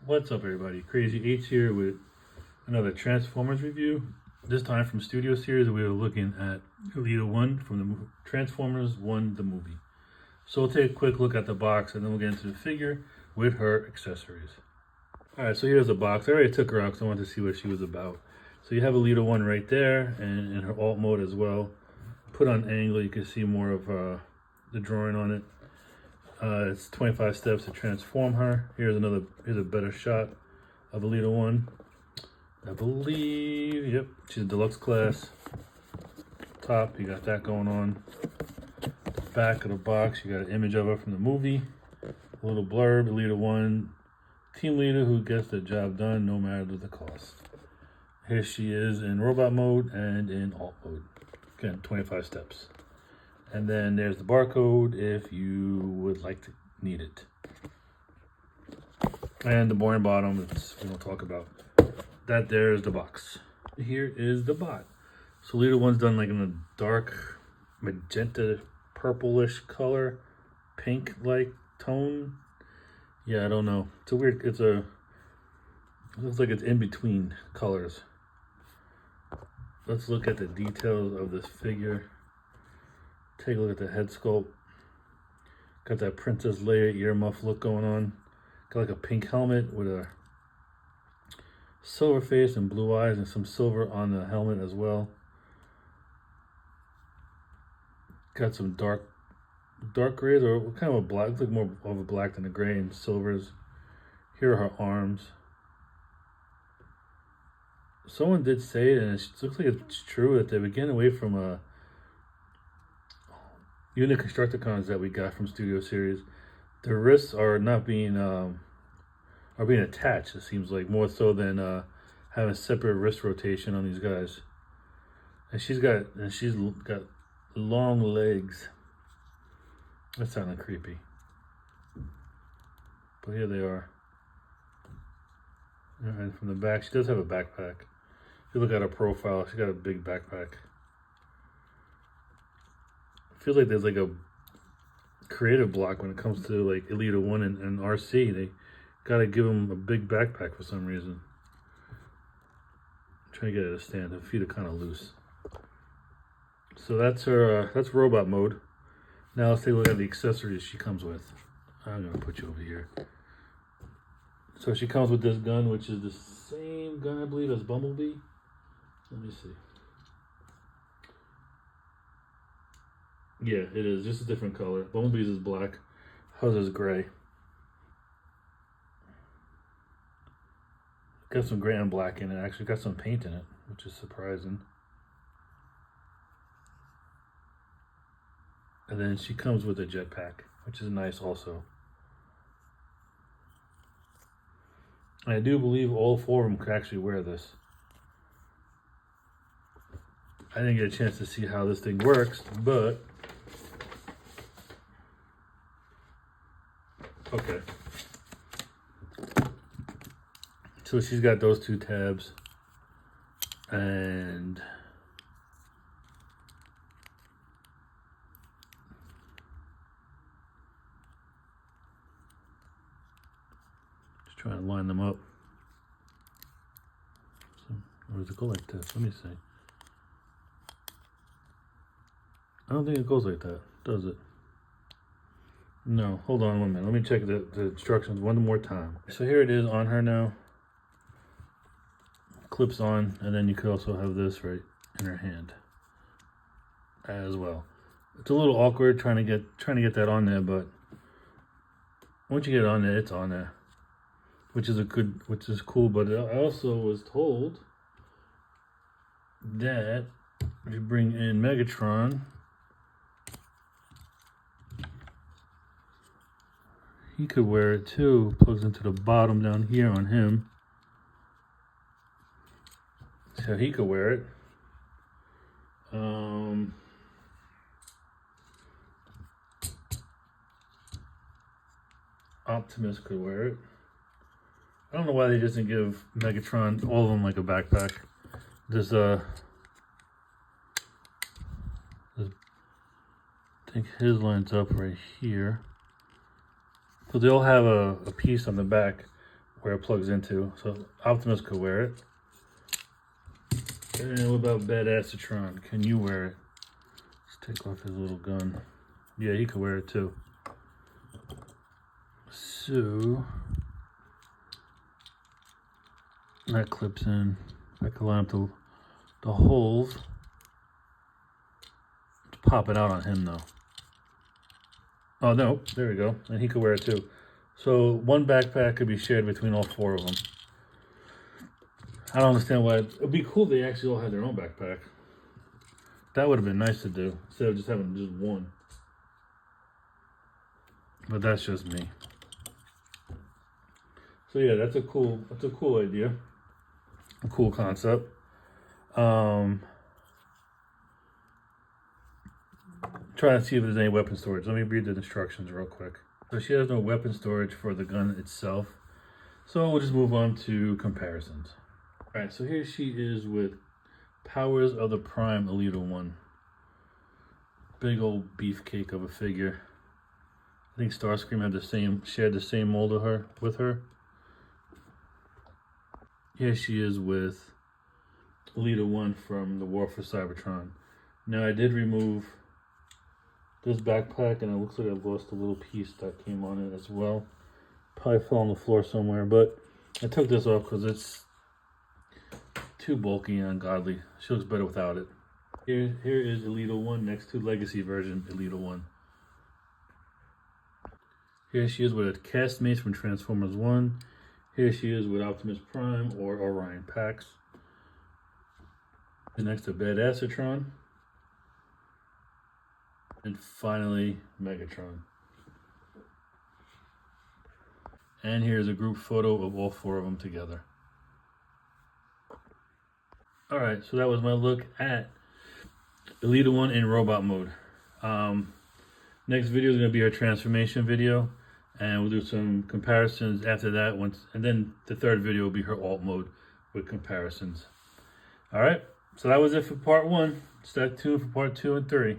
What's up, everybody? Crazy H here with another Transformers review. This time from Studio Series, we are looking at Elita-1 from the Transformers 1, the movie. So we'll take a quick look at the box and then we'll get into the figure with her accessories. Alright, so here's the box. I already took her out because I wanted to see what she was about. So you have Elita-1 right there and in her alt mode as well. Put on angle, you can see more of the drawing on it. It's 25 steps to transform her. Here's a better shot of Elita-1. I believe, yep, she's a deluxe class. Top, you got that going on. The back of the box, you got an image of her from the movie. A little blurb, Elita-1, team leader who gets the job done no matter the cost. Here she is in robot mode and in alt mode. Again, 25 steps. And then there's the barcode if you would like to need it. And the boring bottom, we don't talk about. That there is the box. Here is the bot. So Elita-1's done like in a dark magenta purplish color, pink-like tone. Yeah, I don't know. It's a weird, it looks like it's in between colors. Let's look at the details of this figure. Take a look at the head sculpt. Got that Princess Leia earmuff look going on. Got like a pink helmet with a silver face and blue eyes and some silver on the helmet as well. Got some dark grays or kind of a black. Looks like more of a black than a gray and silvers. Here are her arms. Someone did say it, and it looks like it's true, that they were getting away from a unit Constructicons that we got from Studio Series. The wrists are not being being attached. It seems like more so than having separate wrist rotation on these guys. And she's got long legs. That sounded creepy. But here they are. And from the back, she does have a backpack. If you look at her profile, she's got a big backpack. Feels like there's like a creative block when it comes to like Elita-1 and RC. They gotta give them a big backpack for some reason. I'm trying to get it to stand. Her feet are kind of loose. So that's her. That's robot mode. Now let's take a look at the accessories she comes with. I'm gonna put you over here. So she comes with this gun, which is the same gun I believe as Bumblebee. Let me see. Yeah, it is. Just a different color. Bumblebee's is black. Hers is gray. Got some gray and black in it. Actually got some paint in it, which is surprising. And then she comes with a jetpack, which is nice also. And I do believe all four of them could actually wear this. I didn't get a chance to see how this thing works, but okay. So she's got those two tabs. And just trying to line them up. So, or does it go like this? Let me see. I don't think it goes like that, does it? No, hold on 1 minute. Let me check the instructions one more time. So here it is on her now. Clips on, and then you could also have this right in her hand as well. It's a little awkward trying to get that on there, but once you get it on there, it's on there, which is cool. But I also was told that if you bring in Megatron, he could wear it too. Plugs into the bottom down here on him. So he could wear it. Optimus could wear it. I don't know why they just didn't give Megatron, all of them, like a backpack. I think his lines up right here. So they all have a piece on the back where it plugs into, so Optimus could wear it. And what about Elita-1? Can you wear it? Let's take off his little gun. Yeah, he could wear it too. So that clips in. I can line up the holes to pop it out on him though. Oh no, there we go. And he could wear it too. So one backpack could be shared between all 4 of them. I don't understand why. It'd be cool if they actually all had their own backpack. That would have been nice to do instead of just having just one. But that's just me. So yeah, that's a cool idea. A cool concept. Trying to see if there's any weapon storage. Let me read the instructions real quick. So she has no weapon storage for the gun itself. So we'll just move on to comparisons. All right, so here she is with Powers of the Prime Elita-1. Big old beefcake of a figure. I think Starscream had shared the same mold of with her. Here she is with Elita-1 from the War for Cybertron. Now I did remove this backpack and it looks like I lost a little piece that came on it as well. Probably fell on the floor somewhere, but I took this off because it's too bulky and ungodly. She looks better without it. Here is Elita-1 next to Legacy version Elita-1. Here she is with a castmate from Transformers 1. Here she is with Optimus Prime or Orion Pax. Next to Elita-1. And finally, Megatron. And here's a group photo of all 4 of them together. Alright, so that was my look at Elita-1 in robot mode. Next video is going to be our transformation video. And we'll do some comparisons after that. And then the 3rd video will be her alt mode with comparisons. Alright, so that was it for part 1. Stay tuned for part 2 and 3.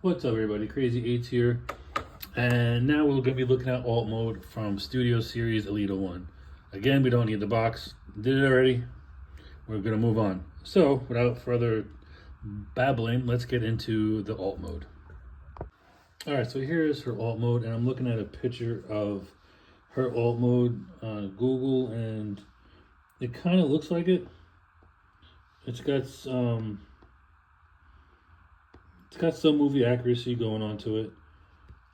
What's up everybody, Crazy 8s here. And now we're going to be looking at alt mode from Studio Series Elita-1. Again, we don't need the box. Did it already. We're going to move on. So, without further babbling, let's get into the alt mode. Alright, so here is her alt mode, and I'm looking at a picture of her alt mode on Google, and it kind of looks like it. It's got some It's got some movie accuracy going on to it.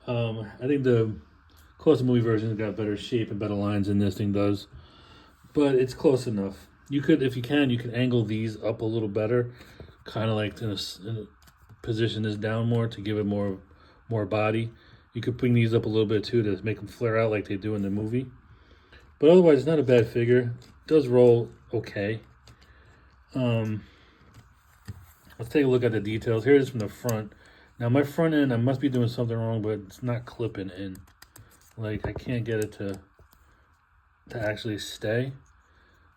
I think the, of course, the movie version has got better shape and better lines than this thing does, but it's close enough. You could, if you can angle these up a little better, kind of like in a position this down more to give it more body. You could bring these up a little bit too to make them flare out like they do in the movie. But otherwise, it's not a bad figure. It does roll okay. Let's take a look at the details. Here it is from the front. Now my front end, I must be doing something wrong, but it's not clipping in. Like I can't get it to actually stay.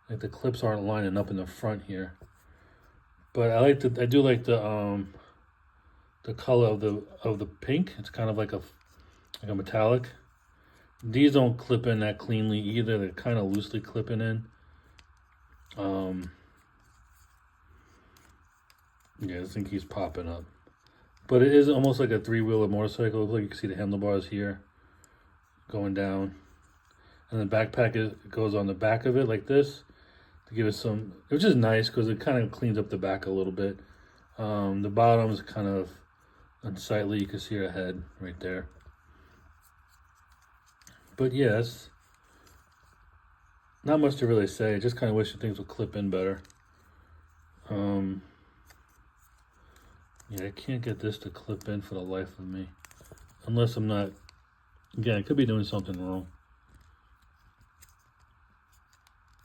Like the clips aren't lining up in the front here. But I do like the color of the pink. It's kind of like a metallic. These don't clip in that cleanly either. They're kind of loosely clipping in. Yeah, this thing keeps popping up. But it is almost like a three-wheeler motorcycle. Looks like you can see the handlebars here going down. And the backpack goes on the back of it like this to give it some, which is nice because it kind of cleans up the back a little bit. The bottom is kind of unsightly. You can see her head right there. But yes, not much to really say. I just kind of wish things would clip in better. Yeah, I can't get this to clip in for the life of me. Unless I'm not, again, I could be doing something wrong.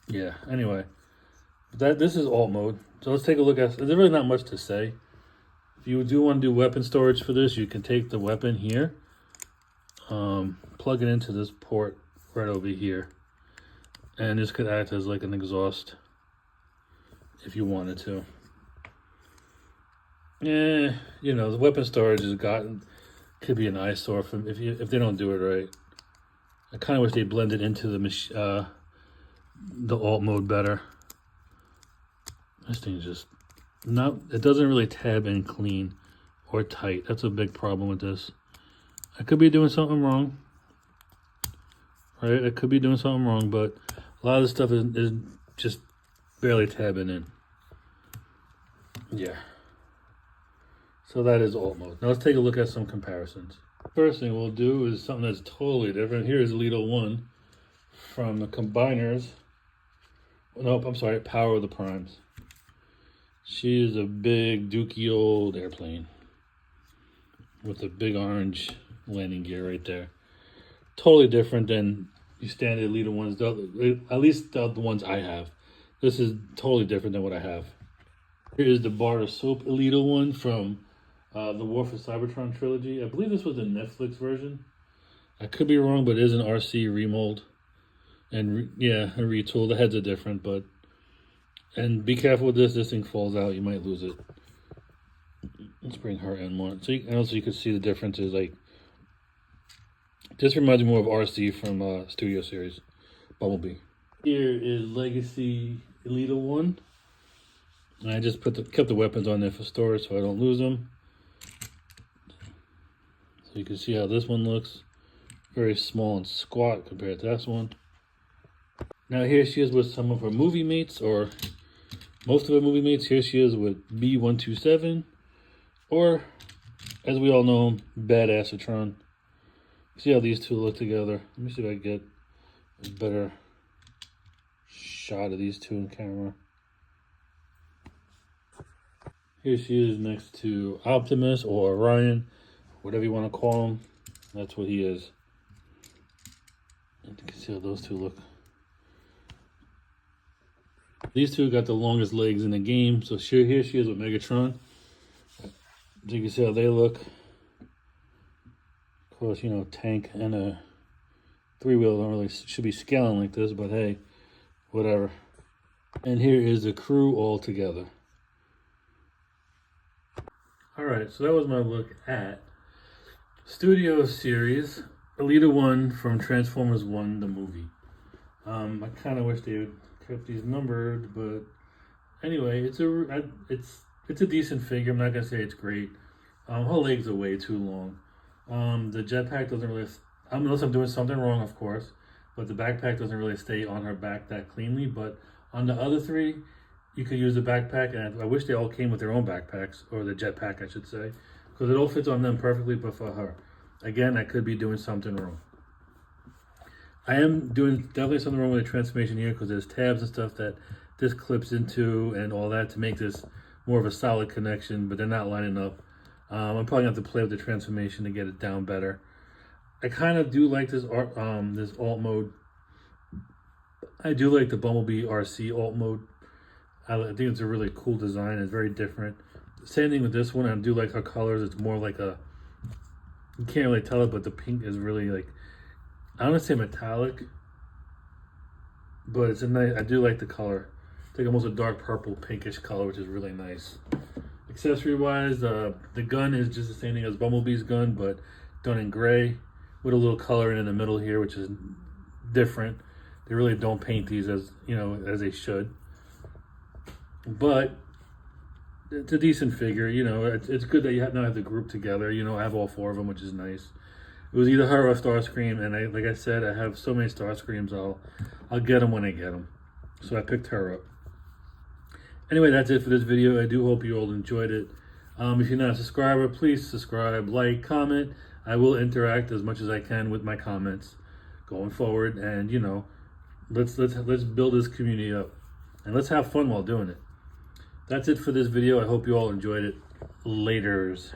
Yeah, anyway. This is alt mode. So let's take a look at, there's really not much to say. If you do want to do weapon storage for this, you can take the weapon here. Plug it into this port right over here. And this could act as like an exhaust if you wanted to. Yeah, you know, the weapon storage could be an eyesore if they don't do it right. I kind of wish they blended into the alt mode better. This thing's just it doesn't really tab in clean or tight. That's a big problem with this. I could be doing something wrong. Right? I could be doing something wrong, but a lot of this stuff is just barely tabbing in. Yeah. So that is alt mode. Now let's take a look at some comparisons. First thing we'll do is something that's totally different. Here is Elita-1 from the Combiners. Nope, I'm sorry, Power of the Primes. She is a big dookie old airplane with a big orange landing gear right there. Totally different than your standard Elita-1s, at least the ones I have. This is totally different than what I have. Here is the Bar of Soap Elita-1 from the War for Cybertron trilogy. I believe this was the Netflix version. I could be wrong, but it is an RC remold. And a retool. The heads are different, and be careful with this. This thing falls out. You might lose it. Let's bring her in more. So you can see the differences. Like, this reminds me more of RC from Studio Series, Bumblebee. Here is Legacy Elita-1. And I just kept the weapons on there for storage so I don't lose them. So you can see how this one looks. Very small and squat compared to this one. Now here she is with some of her movie mates, or most of her movie mates. Here she is with B-127, or as we all know him, Badassatron. See how these two look together. Let me see if I can get a better shot of these two in camera. Here she is next to Optimus or Orion, whatever you want to call him. That's what he is. And you can see how those two look. These two got the longest legs in the game. So here she is with Megatron. So you can see how they look. Of course, you know, tank and a three-wheel don't really should be scaling like this, but hey, whatever. And here is the crew all together. Alright, so that was my look at Studio Series Elita-1 from Transformers 1, the movie. I kind of wish they would kept these numbered, but anyway, it's a decent figure. I'm not gonna say it's great. Her legs are way too long. The jetpack doesn't really, unless I'm doing something wrong, of course, but the backpack doesn't really stay on her back that cleanly. But on the other three, you could use the backpack, and I wish they all came with their own backpacks, or the jetpack, I should say, because it all fits on them perfectly, but for her, again, I could be doing something wrong. I am doing definitely something wrong with the transformation here, because there's tabs and stuff that this clips into and all that to make this more of a solid connection, but they're not lining up. I'm probably gonna have to play with the transformation to get it down better. I kind of do like this this alt mode. I do like the Bumblebee RC alt mode. I think it's a really cool design. It's very different. Same thing with this one. I do like her colors. It's more like a, you can't really tell it, but the pink is really like, I don't want to say metallic, but it's a nice, I do like the color. It's like almost a dark purple pinkish color, which is really nice. Accessory wise, the gun is just the same thing as Bumblebee's gun, but done in gray with a little coloring in the middle here, which is different. They really don't paint these as, you know, as they should. But it's a decent figure, you know. It's good that you now have the group together. You know, I have all 4 of them, which is nice. It was either her or Starscream, and like I said, I have so many Starscreams. I'll get them when I get them. So I picked her up. Anyway, that's it for this video. I do hope you all enjoyed it. If you're not a subscriber, please subscribe, like, comment. I will interact as much as I can with my comments going forward, and you know, let's build this community up, and let's have fun while doing it. That's it for this video. I hope you all enjoyed it. Laters.